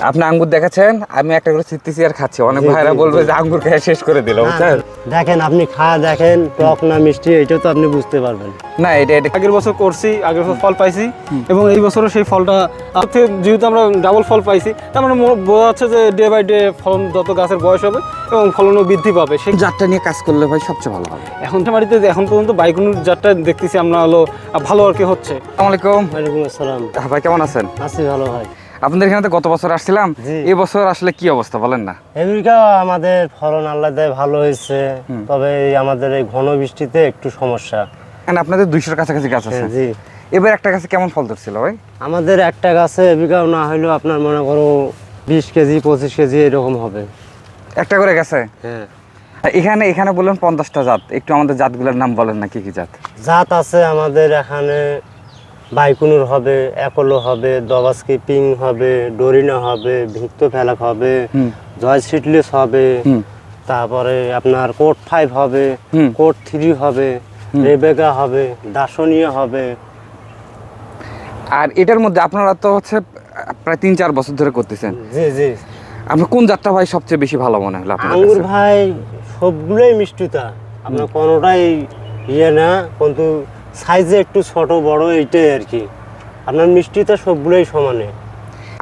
আপনি আঙ্গুর দেখাচ্ছেন, আমি একটা করে চিত্তিছি আর খাচ্ছি। অনেক ভাইরা বলবে যে আঙ্গুর খেয়ে শেষ করে দিল, বুঝছেন? দেখেন আপনি খাওয়া দেখেন টক না মিষ্টি, এটা তো আপনি বুঝতে পারবেন। না, এটা আগের বছর করছি, আগের বছর ফল পাইছি এবং এই বছরও সেই ফলটা যেহেতু আমরা ডাবল ফল পাইছি, তার মানে বোঝা যাচ্ছে যে ডে বাই ডে ফলন যত গাছের বয়স হবে এবং ফলনও বৃদ্ধি পাবে। সেই জাতটা নিয়ে কাজ করলে ভাই সবচেয়ে ভালো হবে। এখন বাড়িতে এখন পর্যন্ত বাইকুনুর জাতটা দেখতেছি আমরা ভালো আর কি হচ্ছে। আসসালামু আলাইকুম। ওয়ালাইকুম আসসালাম। ভাই কেমন আছেন? আছি ভালো ভাই। আপনাদের এখানে তো গত বছর আসছিলাম, এই বছর আসলে কি অবস্থা বলেন না? এদিকে আমাদের ফলন আল্লাহ দেয় ভালো হয়েছে, তবে আমাদের এই ঘন বৃষ্টিতে একটু সমস্যা। মানে আপনাদের 200-র কাছাকাছি গাছ আছে। জি, এবার একটা গাছে কেমন ফল ধরছিল ভাই? আমাদের একটা গাছে এবিঘাও না হলেও আপনার মনে করো 20 কেজি 25 কেজি এরকম হবে। একটা করে গেছে? হ্যাঁ। এখানে বললেন 50টা জাত, একটু আমাদের জাতগুলোর নাম বলেন না, কি কি জাত? জাত আছে আমাদের এখানে, বাইকুনুর হবে, একলো হবে, দবাসকি পিং হবে, ডোরিনা হবে, ভিক্টো ফেলাক হবে, জয় সিটলেস হবে, তারপরে আপনার কোট 5 হবে, কোট 3 হবে, রেবেকা হবে, দাসনীয় হবে। আর এটার মধ্যে আপনারা তো হচ্ছে প্রায় 3-4 বছর ধরে করতেছেন। জি জি। আপনার কোন জাতটা ভাই সবচেয়ে বেশি ভালো মনে হলো আপনার আঙ্গুর কাছে? ভাই সবগুলোই মিষ্টিতা, আপনার কোনোটাই ইয়ে না, কিন্তু সাইজে একটু ছোট বড় এইটাই আর কি। আপনার মিষ্টিতা সবগুলোই সমানে।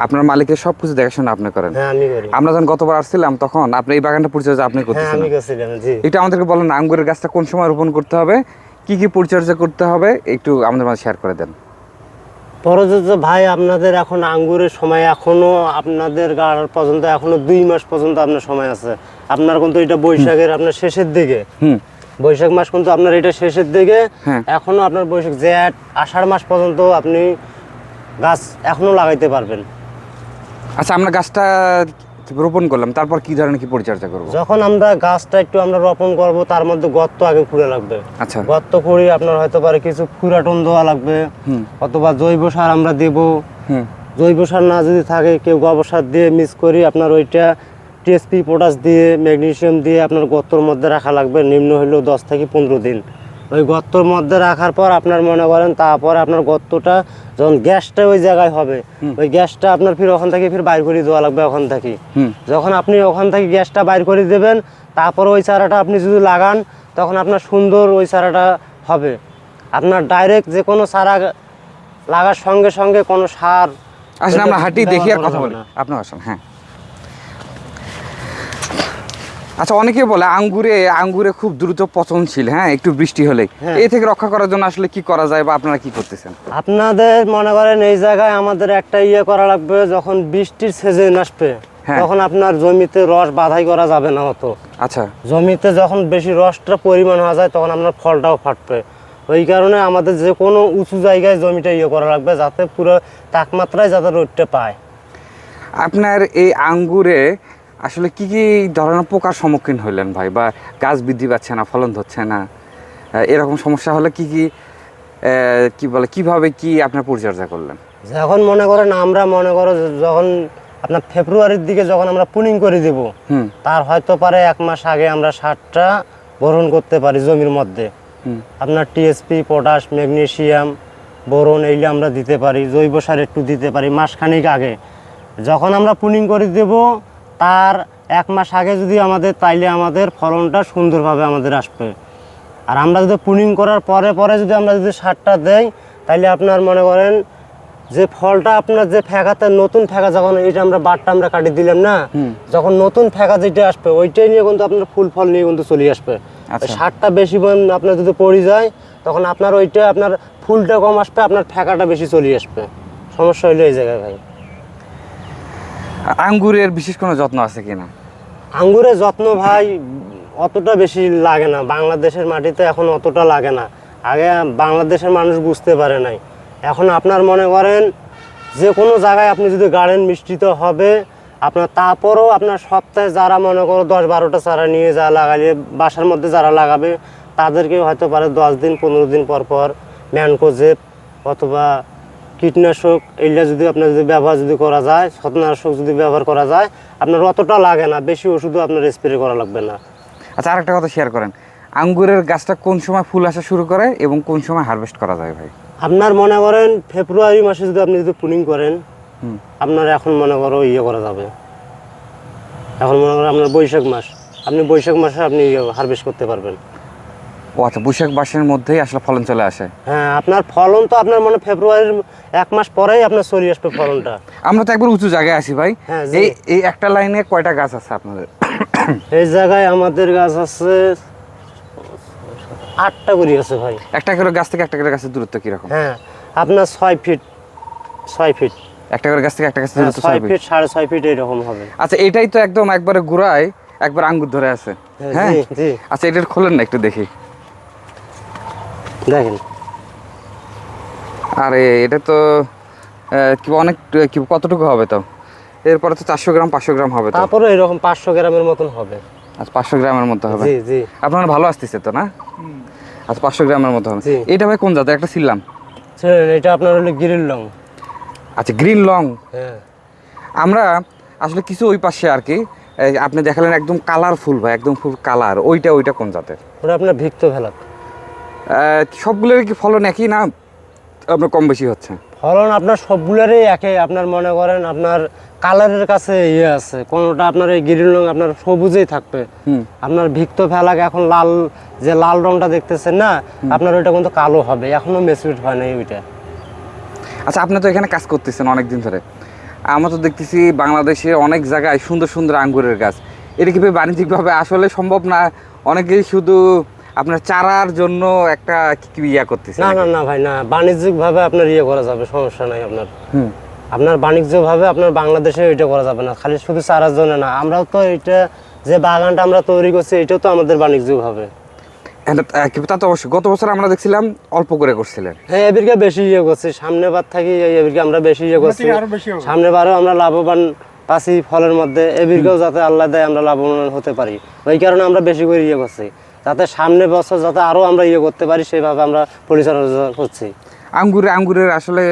আপনার মালিকের সবকিছু দেখাশোনা আপনি করেন? হ্যাঁ আমি করি। আমরা যখন গতবার আসছিলাম তখন আপনি এই বাগানটা পরিচর্যা আপনি হ্যাঁ করতেছেন। আমি করছিলাম। জি। এটা আমাদেরকে বলেন, আঙ্গুরের গাছটা কোন সময় রোপণ করতে হবে, কি কি পরিচর্যা করতে হবে, একটু আমাদের মাঝে শেয়ার করে দেন। পরবর্তীত ভাই আপনাদের এখন আঙ্গুরের সময় এখনো আপনাদের গাড় পর্যন্ত এখনো 2 মাস পর্যন্ত আপনার সময় আছে। আপনার কিন্তু এটা বৈশাখের আপনার শেষের দিকে, বৈশাখ মাস কিন্তু আপনার এটা শেষের দিকে, এখনো আপনার বৈশাখ জ্যৈষ্ঠ আষাঢ় মাস পর্যন্ত আপনি গাছ এখনো লাগাইতে পারবেন। আচ্ছা, আমরা গাছটা রোপণ করলাম, তারপর কি ধরনের কি পরিচর্যা করব? যখন আমরা গাছটা একটু আমরা রোপণ করব, তার মধ্যে গর্ত আগে খুঁড়ে লাগবে। আচ্ছা। গর্ত খুঁড়ি আপনার হয়তো পারে কিছু ফুরাটন দেওয়া লাগবে, অথবা জৈব সার আমরা দেব। জৈব সার না যদি থাকে, কেউ গোবর সার দিয়ে মিক্স করি আপনার ওইটা টিএসপি পটাশ দিয়ে ম্যাগনেসিয়াম দিয়ে আপনার গর্তর মধ্যে রাখা লাগবে, নিম্ন হলেও 10 থেকে 15 দিন। ওই গর্তর মধ্যে রাখার পর আপনার মনে করেন তারপর আপনার গর্তটা যখন গ্যাসটা ওই জায়গায় হবে, ওই গ্যাসটা আপনার ফির ওখান থেকে ফির বাইর করে দেওয়া লাগবে। ওখান থেকে যখন আপনি ওখান থেকে গ্যাসটা বাইর করে দেবেন, তারপর ওই চারাটা আপনি যদি লাগান, তখন আপনার সুন্দর ওই চারাটা হবে। আপনার ডাইরেক্ট যে কোনো চারা লাগার সঙ্গে সঙ্গে কোনো সার আসলে আমরা হাঁটি দেখি আর কথা বলি, আপনার আসেন। হ্যাঁ, আচ্ছা, অনেকে বলে আঙ্গুরে খুব দ্রুত পচনশীল, হ্যাঁ, একটু বৃষ্টি হলে এই থেকে রক্ষা করার জন্য আসলে কি করা যায় বা আপনারা কি করতেছেন? আপনাদের মনে করেন এই জায়গায় আমাদের একটা ইয়ে করা লাগবে, যখন বৃষ্টির সিজন আসবে তখন আপনার জমিতে রস বাধাই করা যাবে না অত। আচ্ছা। জমিতে যখন বেশি রসটা পরিমাণ হয়ে যায় তখন আপনার ফলটাও ফাটবে। ওই কারণে আমাদের যে কোনো উঁচু জায়গায় জমিটা ইয়ে করা লাগবে, যাতে পুরো তাপমাত্রায় যাতে রোদটা পায়। আপনার এই আঙ্গুরে আসলে কি কি ধরনের পোকার সম্মুখীন হইলেন ভাই, বা গাছ বৃদ্ধি পাচ্ছে না, ফলন হচ্ছে না, এরকম সমস্যা হলে কি বলে কিভাবে কি আপনার পরিচর্যা করলেন? যখন মনে করেন আমরা মনে করো যখন আপনার ফেব্রুয়ারির দিকে যখন আমরা পুনিং করে দেব, তার হয়তো পারে 1 মাস আগে আমরা সারটা বরণ করতে পারি জমির মধ্যে। আপনার টিএসপি পটাশ ম্যাগনেসিয়াম বোরন এইগুলো আমরা দিতে পারি, জৈব সার একটু দিতে পারি মাসখানিক আগে। যখন আমরা পুনিং করে দেব তার 1 মাস আগে যদি আমাদের, তাইলে আমাদের ফলনটা সুন্দরভাবে আমাদের আসবে। আর আমরা যদি পুনিং করার পরে পরে যদি আমরা যদি সারটা দেই, তাইলে আপনার মনে করেন যে ফলটা আপনার যে ফেঁকাতে নতুন ফেঁকা, যখন এটা আমরা বাটটা আমরা কাটিয়ে দিলাম না, যখন নতুন ফেঁকা যেটা আসবে ওইটাই নিয়ে কিন্তু আপনার ফুল ফল নিয়ে কিন্তু চলে আসবে। সারটা বেশি আপনার যদি পড়ে যায় তখন আপনার ওইটা আপনার ফুলটা কম আসবে, আপনার ফেঁকাটা বেশি চলে আসবে। সমস্যা হইলো এই জায়গায় ভাই। আঙ্গুরের বিশেষ কোনো যত্ন আছে কিনা? আঙ্গুরের যত্ন ভাই অতটা বেশি লাগে না, বাংলাদেশের মাটিতে এখন অতটা লাগে না। আগে বাংলাদেশের মানুষ বুঝতে পারে নাই, এখন আপনার মনে করেন যে কোনো জায়গায় আপনি যদি গার্ডেন মিষ্টি তো হবে আপনার। তারপরও আপনার সপ্তাহে যারা মনে করো 10-12টা চারা নিয়ে যা লাগালে বাসার মধ্যে যারা লাগাবে, তাদেরকে হয়তো পারে 10 দিন 15 দিন পর পর ম্যানকোজেব অথবা কীটনাশক এইগুলা যদি আপনার যদি ব্যবহার যদি করা যায়, ছত্রাকনাশক যদি ব্যবহার করা যায়, আপনার অতটা লাগে না, বেশি ওষুধও আপনার স্প্রে করা লাগবে না। আচ্ছা, আরেকটা কথা শেয়ার করেন, আঙ্গুরের গাছটা কোন সময় ফুল আসা শুরু করে এবং কোন সময় হারভেস্ট করা যায় ভাই? আপনার মনে করেন ফেব্রুয়ারি মাসে যদি আপনি যদি পুনিং করেন, আপনার এখন মনে করো ইয়ে করা যাবে। এখন মনে করো আপনার বৈশাখ মাস, আপনি বৈশাখ মাসে আপনি হারভেস্ট করতে পারবেন। ও আচ্ছা, বৈশাখ মাসের মধ্যেই আসলে ফলন চলে আসে। হ্যাঁ, আপনার ফলন তো আপনার মনে ফেব্রুয়ারির 1 মাস পরেই আপনার চলে আসবে ফলনটা। আমরা তো একবার উঁচু জায়গায় আছি ভাই। হ্যাঁ, জি। এই একটা লাইনে কয়টা গাছ আছে আপনাদের? এই জায়গায় আমাদের গাছ আছে 8টা করে আছে ভাই। একটা করে গাছ থেকে একটা করে গাছের দূরত্ব কিরকম? হ্যাঁ, আপনার 6 ফিট 6 ফিট, একটা করে গাছ থেকে একটা গাছের দূরত্ব 6 ফিট 6.5 ফিট এরকম হবে। আচ্ছা, এটাই তো একদম একবারে গোড়ায় একবার আঙ্গুর ধরে আছে। হ্যাঁ, জি জি, আচ্ছা এটা খোলেন না একটু দেখি। দেখেন। আরে এটা তো কি অনেক, কি কতটুকু হবে তো? এরপরে তো 400 গ্রাম 500 গ্রাম হবে তো। তারপরে এরকম 500 গ্রামের মতন হবে। আচ্ছা 500 গ্রামের মতো হবে। জি জি, আপনার ভালো আসতেছে তো না? আচ্ছা 500 গ্রামের মতো হবে। জি। এটা ভাই কোন জাতের? একটা ছিলাম। শুনুন, এটা আপনার হলো গ্রিন লং। আচ্ছা গ্রিন লং। হ্যাঁ, আমরা আসলে কিছু ওই পাশে আর কি আপনি দেখালেন একদম কালারফুল ভাই, একদম ফুল কালার, ওইটা কোন জাতের? ওটা আপনার ভিক্ত ভেলাক। সবগুলোর কি ফলন একই না আপনার কম বেশি হচ্ছে? ফলন আপনার সবগুলোরই একই। আপনার মনে করেন আপনার কালারের কাছে ইয়ে আছে, কোনোটা আপনার এই গ্রিন রং আপনার সবুজেই থাকবে। আপনার ভিক্ত ফেলাক এখন লাল, যে লাল রংটা দেখতেছেন না, আপনার ওইটা কিন্তু কালো হবে, এখনো ম্যাচিউরড হয় নাই ওইটা। আচ্ছা আপনি তো এখানে কাজ করতেছেন অনেক দিন ধরে, আমরা তো দেখতেছি বাংলাদেশে অনেক জায়গায় সুন্দর সুন্দর আঙ্গুরের গাছ, এটা কি বাণিজ্যিকভাবে আসলে সম্ভব না? অনেকেই শুধু আপনার চারার জন্য একটা কি ইয়া করতেছে। না না না ভাই, না, বাণিজ্যিকভাবে আপনার ইয়ে করা যাবে, সমস্যা নাই আপনার। আপনার বাণিজ্যিকভাবে আপনার বাংলাদেশে এটা করা যাবে না, খালি শুধু চারার জন্য না। আমরাও তো এটা যে বাগানটা আমরা তৈরি করছি, এটাও তো আমাদের বাণিজ্যিক হবে। তা তো অবশ্যই। গত বছর আমরা দেখছিলাম অল্প করে করছিলেন। হ্যাঁ, এবিরকে বেশি ইয়ে করছি, সামনে বার থাকি এবিরকে আমরা বেশি ইয়ে করছি। সামনে বারও আমরা লাভবান পাচ্ছি ফলের মধ্যে, এবিরকেও যাতে আল্লাহ দেয় আমরা লাভবান হতে পারি, ওই কারণে আমরা বেশি করে ইয়ে করছি, যাতে সামনে বছর যাতে আরও আমরা ইয়ে করতে পারি, সেইভাবে আমরা পরিচর্যা করছি। আঙ্গুরের আসলে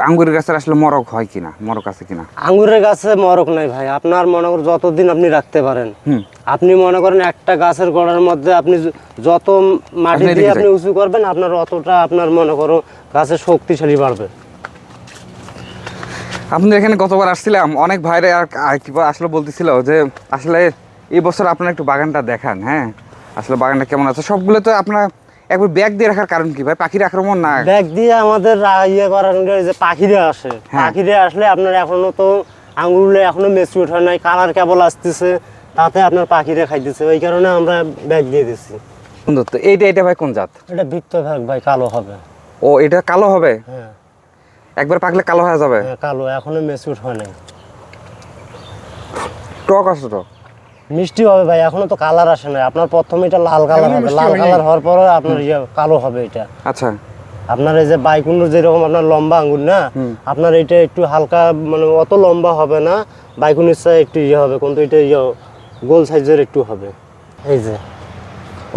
আঙ্গুরের গাছের আসলে মরক হয় কিনা, মরক আছে কিনা? আঙ্গুরের গাছে মরক নাই ভাই, আপনার মনে করেন যতদিন আপনি রাখতে পারেন। আপনি মনে করেন একটা গাছের গোড়ার মধ্যে আপনি যত মাটি দিয়ে আপনি উঁচু করবেন, আপনার অতটা আপনার মনে করো গাছের শক্তিশালী বাড়বে। আপনাদের এখানে গতবার আসছিলাম, অনেক ভাইরা আর কি আসলে বলতেছিল যে আসলে এই বছর আপনারা একটু বাগানটা দেখান। হ্যাঁ, আসলে বাগানটা কেমন আছে? সবগুলো তো আপনার একবার ব্যাগ দিয়ে রাখার কারণ কি ভাই? পাখির আক্রমণ না? ব্যাগ দিয়ে আমাদের ইয়ে করার যে পাখিরা আসে, পাখিরা আসলে আপনার এখনো তো আঙ্গুরগুলো এখনো ম্যাচিউর হয় নাই, কালার কেবল আসতেছে, তাতে আপনার পাখিরা খাইতেছে, ওই কারণে আমরা ব্যাগ দিয়ে দিচ্ছি। সুন্দর তো। এইটা ভাই কোন জাত? এটা ভিক্ত ভাগ ভাই, কালো হবে। ও এটা কালো হবে? হ্যাঁ, একবার পাকলে কালো হয়ে যাবে? হ্যাঁ কালো, এখনো ম্যাচিউর হয় নাই। টক আছে তো? মিষ্টি হবে ভাই, এখনো তো কালার আসে না। আপনার প্রথমে এটা লাল কালার হবে, লাল কালার হওয়ার পরে আপনার ইয়ে কালো হবে এটা। আচ্ছা, আপনার এই যে বাইকুন্ডুর যেরকম আপনার লম্বা আঙ্গুর না, আপনার এটা একটু হালকা, মানে অত লম্বা হবে না, বাইকুন্ডুর চাই একটু ইয়ে হবে, কিন্তু এটা ইয়ে গোল সাইজের একটু হবে। এই যে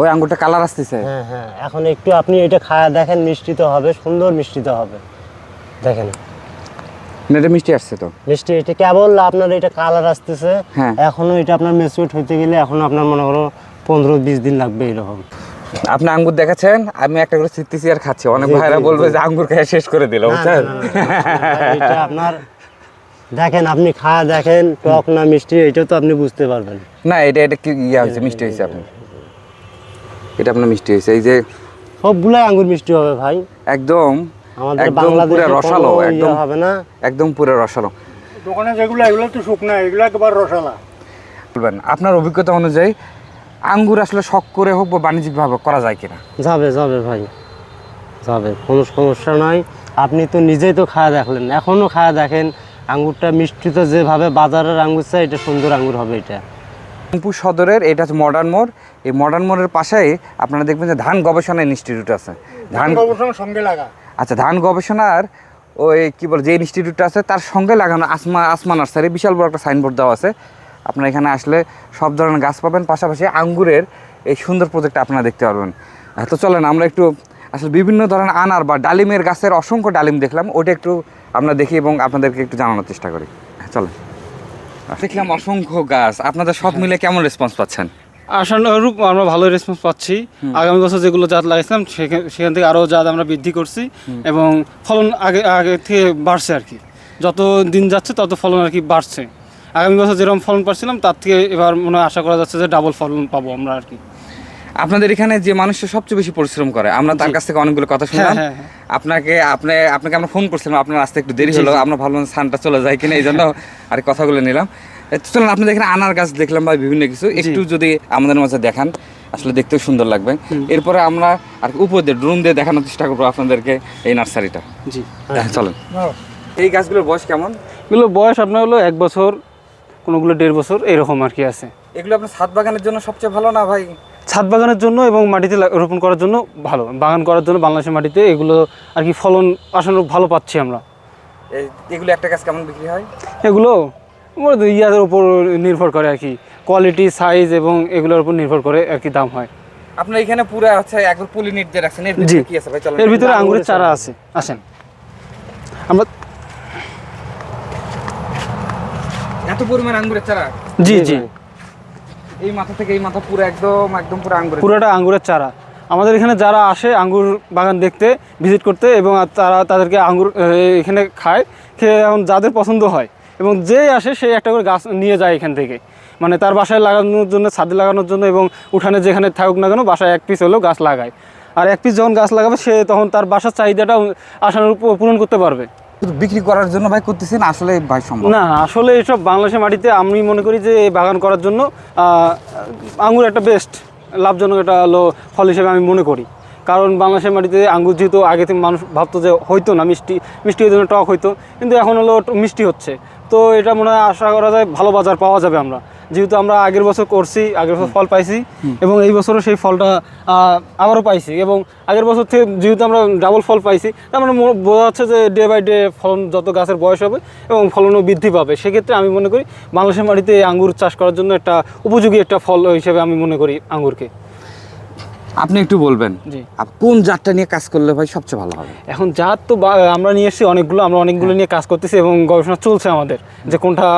ওই আঙ্গুরটা কালার আসতেছে। হ্যাঁ হ্যাঁ, এখন একটু আপনি এটা খায়া দেখেন, মিষ্টিতে হবে, সুন্দর মিষ্টিতে হবে, দেখেন। এটা মিষ্টি আসছে তো? মিষ্টি, এটা কেবল আপনার এটা কালার আসতেছে, হ্যাঁ। এখনো এটা আপনার ম্যাচিউর হইতে গেলে এখনো আপনার মনে করো 15-20 দিন লাগবে এরকম। আপনি আঙ্গুর দেখাচ্ছেন, আমি একটা করে চিত্তিছি আর খাচ্ছি, অনেক ভাইরা বলবে যে আঙ্গুর খেয়ে শেষ করে দিল, বুঝছেন? এটা আপনার দেখেন, আপনি খায়া দেখেন, টক না মিষ্টি এটা তো আপনি বুঝতে পারবেন। না এটা কি ইয়া হয়েছে, মিষ্টি হয়েছে। আপনি এটা আপনার মিষ্টি হয়েছে, এই যে সবগুলাই আঙ্গুর মিষ্টি হবে ভাই, একদম আমাদের একদম বাংলাদেশে পুরো রসালো, কোনো একদম হবে না। একদম পুরো রসালো। দোকানে যেগুলো এগুলো তো শুকনা, এগুলো একেবারে রসালা। বলবেন আপনার অভিজ্ঞতা অনুযায়ী আঙ্গুর আসলে শখ করে হোক বা বাণিজ্যিকভাবে করা যায় কিনা? যাবে যাবে ভাই, যাবে, কোনো সমস্যা নাই। আপনি তো নিজেই তো খায়া দেখলেন, এখনো খায়া দেখেন, আঙ্গুরটা মিষ্টি তো যেভাবে বাজারের আঙ্গুর চাই, এটা সুন্দর আঙ্গুর হবে এটা। রংপুর সদরের এটা হচ্ছে মডার্ন মোড়। এই মডার্ন মোড়ের পাশেই আপনারা দেখবেন যে ধান গবেষণা ইনস্টিটিউট আছে। ধান সঙ্গে লাগা। আচ্ছা, ধান গবেষণার ওই কি বলে যে ইনস্টিটিউটটা আছে তার সঙ্গে লাগানো আসমা নার্সারি, বিশাল বড় একটা সাইনবোর্ড দেওয়া আছে। আপনারা এখানে আসলে সব ধরনের গাছ পাবেন, পাশাপাশি আঙ্গুরের এই সুন্দর প্রজেক্টটা আপনারা দেখতে পারবেন। তো চলেন আমরা একটু আসলে বিভিন্ন ধরনের আনার বা ডালিমের গাছের অসংখ্য ডালিম দেখলাম, ওটা একটু আমরা দেখি এবং আপনাদেরকে একটু জানানোর চেষ্টা করি। চলেন। দেখলাম অসংখ্য গাছ, আপনাদের সব মিলে কেমন রেসপন্স পাচ্ছেন? আশানুরূপ আমরা ভালো রেসপন্স পাচ্ছি। আগামী বছর যেগুলো জাত লাগাইছিলাম সেখান থেকে আরও জাত আমরা বৃদ্ধি করছি এবং ফলন আগে থেকে বাড়ছে আর কি। যত দিন যাচ্ছে তত ফলন আর কি বাড়ছে। আগামী বছর যেরকম ফলন পাচ্ছিলাম তার থেকে এবার মনে হয় আশা করা যাচ্ছে যে ডাবল ফলন পাবো আমরা আর কি। আপনাদের এখানে যে মানুষটা সবচেয়ে বেশি পরিশ্রম করে, আমরা তার জি। কাছ থেকে অনেকগুলো কথা শুনলাম। হ্যাঁ, হ্যাঁ। আপনাকে আমরা ফোন করছিলাম, আপনার আসতে একটু দেরি জি, হলো, জি। আমরা ভাবলাম সানটা চলে যায় কিনা, এই জন্য আর কথাগুলো নিলাম। চলুন, আপনাদের এখানে আনার গাছ দেখলাম ভাই, বিভিন্ন কিছু একটু যদি আমাদের মাঝে দেখান, আসলে দেখতেও সুন্দর লাগবে। এরপরে আমরা আর উপর দিয়ে ড্রোন দিয়ে দেখানোর চেষ্টা করবো আপনাদেরকে এই নার্সারিটা। জি, চলেন। এই গাছগুলোর বয়স কেমন? এগুলো বয়স আপনার হলো 1 বছর, কোনোগুলো 1.5 বছর এরকম আর কি আছে। এগুলো আপনার ছাদ বাগানের জন্য সবচেয়ে ভালো না ভাই? ছাদ বাগানের জন্য এবং মাটিতে রোপণ করার জন্য ভালো, বাগান করার জন্য বাংলাদেশের মাটিতে এগুলো আর কি ফলন আসানো ভালো পাচ্ছি আমরা। এগুলো একটা গাছ কেমন বিক্রি হয়? এগুলো ইয়াদের উপর নির্ভর করে আর কি, কোয়ালিটি, সাইজ এবং এগুলোর উপর নির্ভর করে আর কি দাম হয়। আপনার এখানে পুরো হচ্ছে একবার পুলি নিট দিয়ে রাখছেন, এর জি, ভিতরে কি আছে ভাই? চলেন। এর ভিতরে আঙ্গুরের চারা আছে, আসেন আমরা। এত পরিমাণ আঙ্গুরের চারা? জি জি, এই মাথা থেকে এই মাথা পুরো একদম পুরো আঙ্গুরের। পুরোটা আঙ্গুরের চারা। আমাদের এখানে যারা আসে আঙ্গুর বাগান দেখতে, ভিজিট করতে, এবং তাদেরকে আঙ্গুর এখানে খায়, খেয়ে এখন যাদের পছন্দ হয় এবং যেই আসে সেই একটা করে গাছ নিয়ে যায় এখান থেকে, মানে তার বাসায় লাগানোর জন্য, ছাদে লাগানোর জন্য, এবং উঠানে যেখানে থাকুক না কেন বাসায় 1 পিস হলেও গাছ লাগায়। আর 1 পিস যখন গাছ লাগাবে সে তখন তার বাসার চাহিদাটা আশানুরূপ পূরণ করতে পারবে। শুধু বিক্রি করার জন্য ভাই করতেছেন, আসলে ভাই সম্ভব না, আসলে এসব বাংলাদেশের মাটিতে আমি মনে করি যে এই বাগান করার জন্য আঙ্গুর একটা বেস্ট লাভজনক একটা হলো ফল হিসেবে আমি মনে করি। কারণ বাংলাদেশের মাটিতে আঙ্গুর যেহেতু আগে থেকে মানুষ ভাবতো যে হয়তো না, মিষ্টি হইতো না, টক হইতো, কিন্তু এখন হলো মিষ্টি হচ্ছে। তো এটা মনে হয় আশা করা যায় ভালো বাজার পাওয়া যাবে। আমরা যেহেতু আমরা আগের বছর করছি, আগের বছর ফল পাইছি, এবং এই বছরও সেই ফলটা আবারও পাইছি, এবং আগের বছর থেকে যেহেতু আমরা ডাবল ফল পাইছি, তার মানে বোঝা যাচ্ছে যে ডে বাই ডে ফলন যত গাছের বয়স হবে এবং ফলনও বৃদ্ধি পাবে। সেক্ষেত্রে আমি মনে করি বাংলাদেশের মাটিতে আঙ্গুর চাষ করার জন্য একটা উপযোগী একটা ফল হিসেবে আমি মনে করি আঙ্গুরকে। আপনি একটু বলবেন জি। কোন জাতটা নিয়ে কাজ করলে ভাই সবচেয়ে ভালো হবে? এখন জাত তো আমরা নিয়ে এসেছি অনেকগুলো নিয়ে কাজ করতেছি এবং গবেষণা চলছে আমাদের যে কোনটা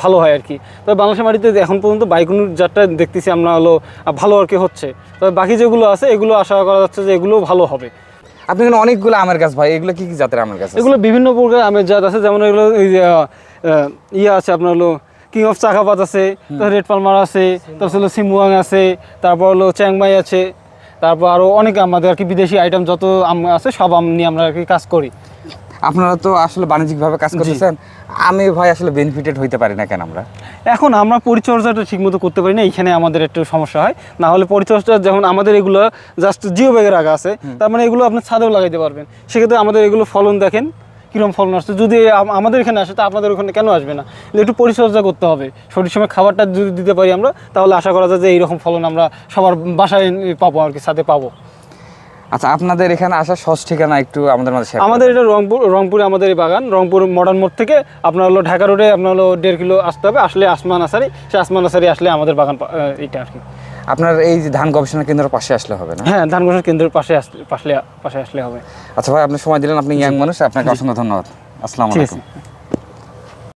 ভালো হয় আর কি। তবে বাংলাদেশের মাটিতে এখন পর্যন্ত বাইকুনুর জাতটা দেখতেছি আমরা হলো ভালো আর কি হচ্ছে। তবে বাকি যেগুলো আছে এগুলো আশা করা যাচ্ছে যে এগুলো ভালো হবে। আপনি এখানে অনেকগুলো আমের গাছ ভাই, এগুলো কি কি জাতের আমের গাছ আছে? এগুলো বিভিন্ন প্রকার আমের জাত আছে, যেমন এগুলো ইয়ে আছে আপনার হলো কিং অফ চাকাপাত আছে, তারপর রেড পালমার আছে, তারপর হলো সিমুয়াং আছে, তারপর হলো চ্যাংমাই আছে, তারপর আরও অনেক আমাদের আর কি বিদেশি আইটেম যত আম আছে সব আম নিয়ে আমরা আর কি কাজ করি। আপনারা তো আসলে বাণিজ্যিকভাবে কাজ করতেছেন, আমি ভাই আসলে বেনিফিটেড হইতে পারি না কেন? এখন আমরা পরিচর্যাটা ঠিকমতো করতে পারি না, এইখানে আমাদের একটু সমস্যা হয়। না হলে পরিচর্যা যেমন আমাদের এগুলো জাস্ট জিও ব্যাগের রাখা আছে, তার মানে এগুলো আপনি ছাদেও লাগাইতে পারবেন। সেক্ষেত্রে আমাদের এগুলো ফলন দেখেন কীরকম ফলন আসছে। যদি আমাদের এখানে আসে তা আপনাদের ওখানে কেন আসবে না? একটু পরিচর্যা করতে হবে, সঠিক সময় খাবারটা যদি দিতে পারি আমরা, তাহলে আশা করা যায় যে এইরকম ফলন আমরা সবার বাসায় পাবো আর কি, ছাদে পাবো। আচ্ছা, আপনাদের এখানে আসার সহজ ঠিকানা একটু আমাদের মাঝে শেয়ার আমাদের এটা রংপুরে আমাদের এই বাগান, রংপুর মডার্ন মোড় থেকে আপনার হলো ঢাকা রোডে আপনার হলো 1.5 কিলো আসতে হবে, আসলে আসমান আসারি, সে আসমান আসারি আসলে আমাদের বাগান এইটা আর কি। আপনার এই যে ধান গবেষণা কেন্দ্রের পাশে আসলে হবে না? হ্যাঁ, ধান গবেষণা কেন্দ্রের পাশে আসলে হবে। আচ্ছা ভাই, আপনি সময় দিলেন, আপনি ইয়াং মানুষ, আপনাকে অসংখ্য ধন্যবাদ। আসসালামু ঠিক আলাইকুম। আছে।